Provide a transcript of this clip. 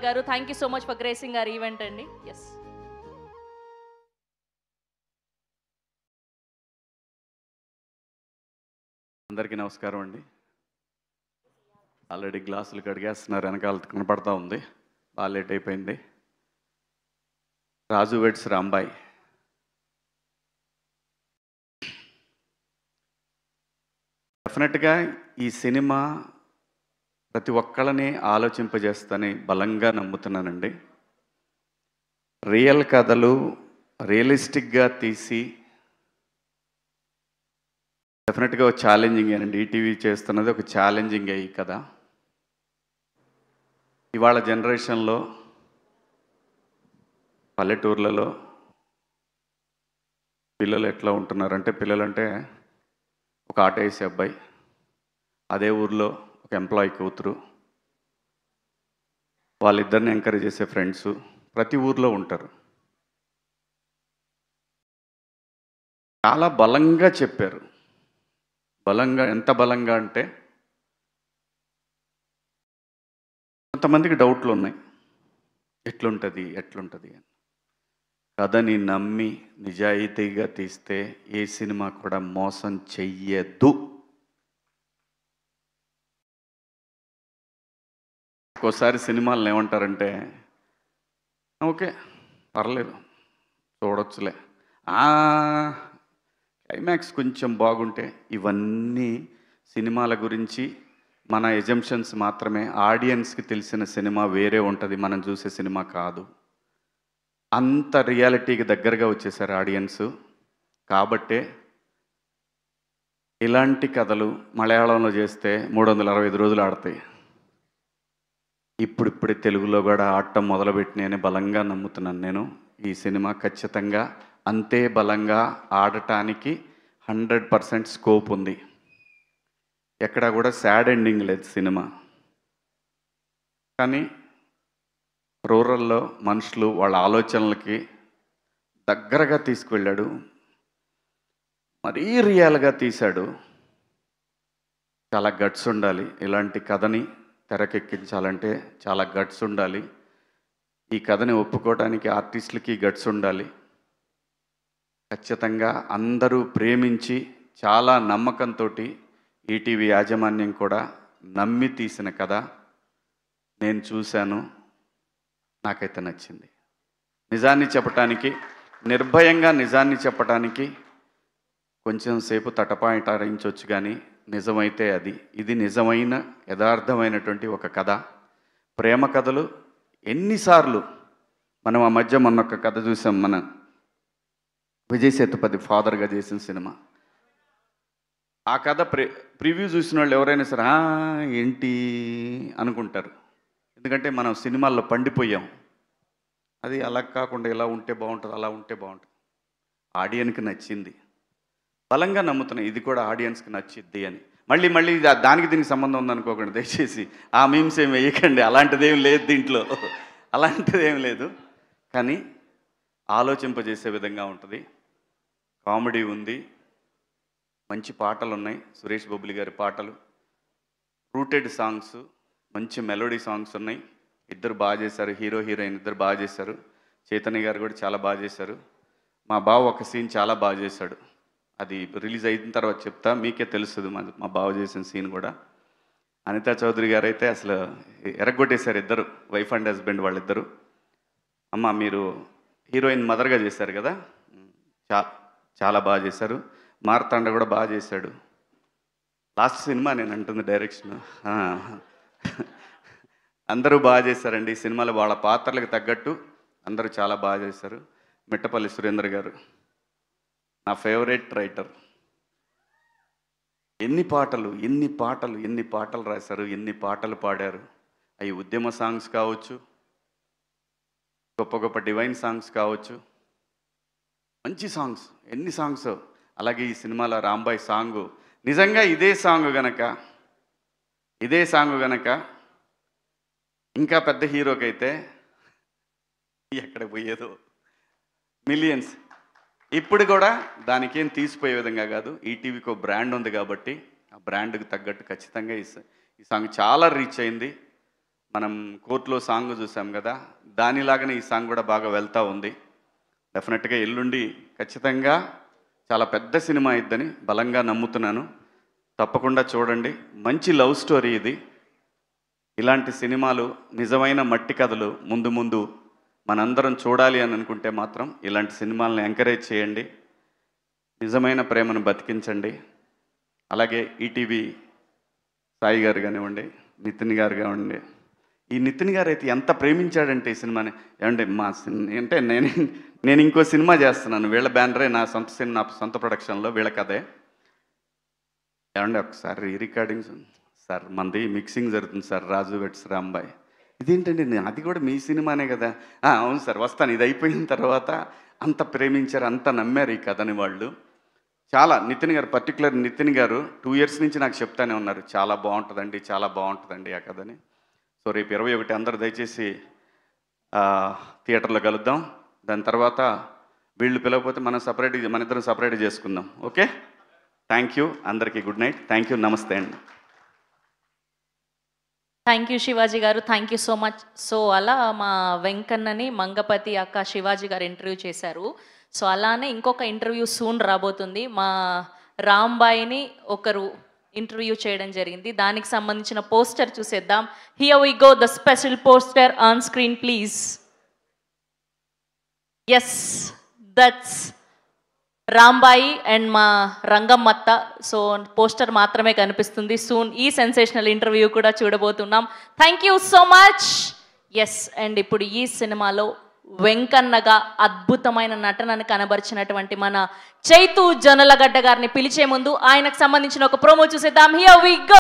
గారు. Thank you so much for gracing our event అండి. Yes. అందరికీ నమస్కారం అండి. ఆల్రెడీ గ్లాసులు కడిగేస్తున్నారు, వెనకాల కనపడతా ఉంది. బాగా లేట్ అయిపోయింది. రాజు వెడ్స్ రాంబాయ్. డెఫినెట్గా ఈ సినిమా ప్రతి ఒక్కళ్ళని ఆలోచింపజేస్తని బలంగా నమ్ముతున్నానండి. రియల్ కథలు రియలిస్టిక్గా తీసి డెఫినెట్గా ఒక ఛాలెంజింగ్ అండి. ఈటీవీ చేస్తున్నది ఒక ఛాలెంజింగ్ అయ్యి కదా. ఇవాళ జనరేషన్లో పల్లెటూర్లలో పిల్లలు ఎట్లా ఉంటున్నారంటే, పిల్లలంటే ఒక ఆటో వేసే అబ్బాయి, అదే ఊర్లో ఒక ఎంప్లాయీ కూతురు, వాళ్ళిద్దరిని ఎంకరేజ్ చేసే ఫ్రెండ్స్ ప్రతి ఊర్లో ఉంటారు. చాలా బలంగా చెప్పారు. బలంగా, ఎంత బలంగా అంటే కొంతమందికి డౌట్లు ఉన్నాయి, ఎట్లుంటుంది అని. కథని నమ్మి నిజాయితీగా తీస్తే ఏ సినిమా కూడా మోసం చెయ్యదు. ఒక్కోసారి సినిమాలను ఏమంటారంటే, ఓకే పర్లేదు చూడొచ్చులే, క్లైమాక్స్ కొంచెం బాగుంటే. ఇవన్నీ సినిమాల గురించి మన ఎజంప్షన్స్ మాత్రమే. ఆడియన్స్కి తెలిసిన సినిమా వేరే ఉంటుంది, మనం చూసే సినిమా కాదు. అంత రియాలిటీకి దగ్గరగా వచ్చేసారు ఆడియన్స్. కాబట్టే ఇలాంటి కథలు మలయాళంలో చేస్తే 365 రోజులు ఆడతాయి. ఇప్పుడిప్పుడే తెలుగులో కూడా ఆడటం మొదలుపెట్టినని బలంగా నమ్ముతున్నాను నేను. ఈ సినిమా ఖచ్చితంగా అంతే బలంగా ఆడటానికి 100% స్కోప్ ఉంది. ఎక్కడా కూడా సాడ్ ఎండింగ్ లేదు సినిమా. కానీ రూరల్లో మనుషులు వాళ్ళ ఆలోచనలకి దగ్గరగా తీసుకువెళ్ళాడు, మరీ రియల్గా తీశాడు. చాలా గట్స్ ఉండాలి ఇలాంటి కథని తెరకెక్కించాలంటే, చాలా గట్స్ ఉండాలి. ఈ కథని ఒప్పుకోవడానికి ఆర్టిస్టులకి గట్స్ ఉండాలి. ఖచ్చితంగా అందరూ ప్రేమించి చాలా నమ్మకంతో ఈటీవీ యాజమాన్యం కూడా నమ్మి తీసిన కథ. నేను చూశాను, నాకైతే నచ్చింది. నిజాన్ని చెప్పటానికి, నిర్భయంగా నిజాన్ని చెప్పటానికి కొంచెం సేపు తటపాయింటారించవచ్చు, కానీ నిజమైతే ఇది నిజమైన యథార్థమైనటువంటి ఒక కథ. ప్రేమ కథలు ఎన్నిసార్లు మనం ఆ మధ్య మొన్నొక్క కథ చూసాం, మన విజయ్ సేతుపతి ఫాదర్గా చేసిన సినిమా. ఆ కథ ప్రివ్యూ చూసిన వాళ్ళు ఎవరైనా సరే ఏంటి అనుకుంటారు. ఎందుకంటే మనం సినిమాల్లో పండిపోయాం. అది అలా కాకుండా ఇలా ఉంటే బాగుంటుంది, అలా ఉంటే బాగుంటుంది. ఆడియన్స్కి నచ్చింది, బలంగా నమ్ముతున్నాయి ఇది కూడా ఆడియన్స్కి నచ్చిద్ది అని. మళ్ళీ దానికి దీనికి సంబంధం ఉందనుకోకండి దయచేసి. ఆ మీమ్స్ ఏమి వేయకండి, అలాంటిదేం లేదు దీంట్లో, అలాంటిదేం లేదు. కానీ ఆలోచింపజేసే విధంగా ఉంటుంది. కామెడీ ఉంది, మంచి పాటలు ఉన్నాయి, సురేష్ బొబ్బిలి గారి పాటలు, రూటెడ్ సాంగ్స్, మంచి మెలోడీ సాంగ్స్ ఉన్నాయి. ఇద్దరు బాగా చేశారు, హీరో హీరోయిన్ ఇద్దరు బాగా చేశారు. చైతన్య గారు కూడా చాలా బాగా చేశారు. మా బావ ఒక సీన్ చాలా బాగా చేశాడు, అది రిలీజ్ అయిన తర్వాత చెప్తా, మీకే తెలుస్తుంది మా బావ చేసిన సీన్ కూడా. అనితా చౌదరి గారు అయితే అసలు ఎరగొట్టేశారు, ఇద్దరు వైఫ్ అండ్ హస్బెండ్ వాళ్ళిద్దరు. అమ్మ మీరు హీరోయిన్ మదర్గా చేశారు కదా, చాలా బాగా చేశారు. మార్తాండ కూడా బాగా చేశాడు. లాస్ట్ సినిమా నేను అంటుంది డైరెక్షన్. అందరూ బాగా చేశారండి ఈ సినిమాలో, వాళ్ళ పాత్రలకు తగ్గట్టు అందరూ చాలా బాగా చేశారు. మిట్టపల్లి సురేంద్ర గారు నా ఫేవరెట్ రైటర్. ఎన్ని పాటలు రాశారు, ఎన్ని పాటలు పాడారు. అవి ఉద్యమ సాంగ్స్ కావచ్చు, గొప్ప గొప్ప డివైన్ సాంగ్స్ కావచ్చు, మంచి సాంగ్స్, ఎన్ని సాంగ్స్. అలాగే ఈ సినిమాలో రాంబాయ్ సాంగు, నిజంగా ఇదే సాంగ్ గనక ఇంకా పెద్ద హీరోకైతే ఎక్కడ పోయేదో, మిలియన్స్. ఇప్పుడు కూడా దానికేం తీసిపోయే విధంగా కాదు. ఈటీవీకి ఒక బ్రాండ్ ఉంది కాబట్టి ఆ బ్రాండ్కి తగ్గట్టు ఖచ్చితంగా ఈ సాంగ్ చాలా రీచ్ అయింది. మనం కోర్టులో సాంగ్ చూసాం కదా, దానిలాగానే ఈ సాంగ్ కూడా బాగా వెళ్తూ ఉంది. డెఫినెట్గా ఎల్లుండి ఖచ్చితంగా చాలా పెద్ద సినిమా అయిద్దని బలంగా నమ్ముతున్నాను. తప్పకుండా చూడండి. మంచి లవ్ స్టోరీ ఇది. ఇలాంటి సినిమాలు, నిజమైన మట్టి కథలు ముందు ముందు మనందరం చూడాలి అని అనుకుంటే మాత్రం ఇలాంటి సినిమాలను ఎంకరేజ్ చేయండి. నిజమైన ప్రేమను బతికించండి. అలాగే ఈటీవీ సాయి గారు కానివ్వండి, నితిన్ గారు కానివ్వండి. ఈ నితిన్ గారు అయితే ఎంత ప్రేమించాడంటే ఈ సినిమాని. ఏమంటే అంటే నేను ఇంకో సినిమా చేస్తున్నాను, వీళ్ళ బ్యానరే, నా సొంత ప్రొడక్షన్లో వీళ్ళ కథే. ఏమంటే ఒకసారి రీరికార్డింగ్స్ సార్, మనది మిక్సింగ్ జరుగుతుంది సార్, రాజు వెట్స్ రాంబాయ్. ఇదేంటండి, అది కూడా మీ సినిమానే కదా. అవును సార్, వస్తాను. ఇది అయిపోయిన తర్వాత అంత ప్రేమించారు, అంత నమ్మారు ఈ కథని వాళ్ళు. చాలా నితిన్ గారు, పర్టికులర్ నితిన్ గారు 2 years నుంచి నాకు చెప్తానే ఉన్నారు, చాలా బాగుంటుందండి, చాలా బాగుంటుందండి ఆ కథని. సో రేపు 21 అందరూ దయచేసి థియేటర్లో కలుద్దాం. దాని తర్వాత వీళ్ళు పిలవకపోతే మన ఇద్దరం సపరేట్ చేసుకుందాం. ఓకే, థ్యాంక్ యూ అందరికీ. Good night. Thank you. నమస్తే అండి. థ్యాంక్ యూ శివాజీ గారు, thank you so much. So అలా మా వెంకన్నని మంగపతి అక్క శివాజీ గారు ఇంటర్వ్యూ చేశారు. సో అలానే ఇంకొక ఇంటర్వ్యూ సూన్ రాబోతుంది. మా రాంబాయిని ఒకరు ఇంటర్వ్యూ చేయడం జరిగింది. దానికి సంబంధించిన పోస్టర్ చూసేద్దాం. Here we go, the special poster on screen please. Yes, that's Rambai and మా రంగమ్మత్త. సో పోస్టర్ మాత్రమే కనిపిస్తుంది. సూన్ ఈ సెన్సేషనల్ ఇంటర్వ్యూ కూడా చూడబోతున్నాం. Thank you so much. Yes, and ఇప్పుడు ఈ సినిమాలో వెంకన్నగా అద్భుతమైన నటనను కనబరిచినటువంటి మన చైతు జొన్నలగడ్డ గారిని పిలిచే ముందు ఆయనకు సంబంధించిన ఒక ప్రోమో చూసేద్దాం. Here we go.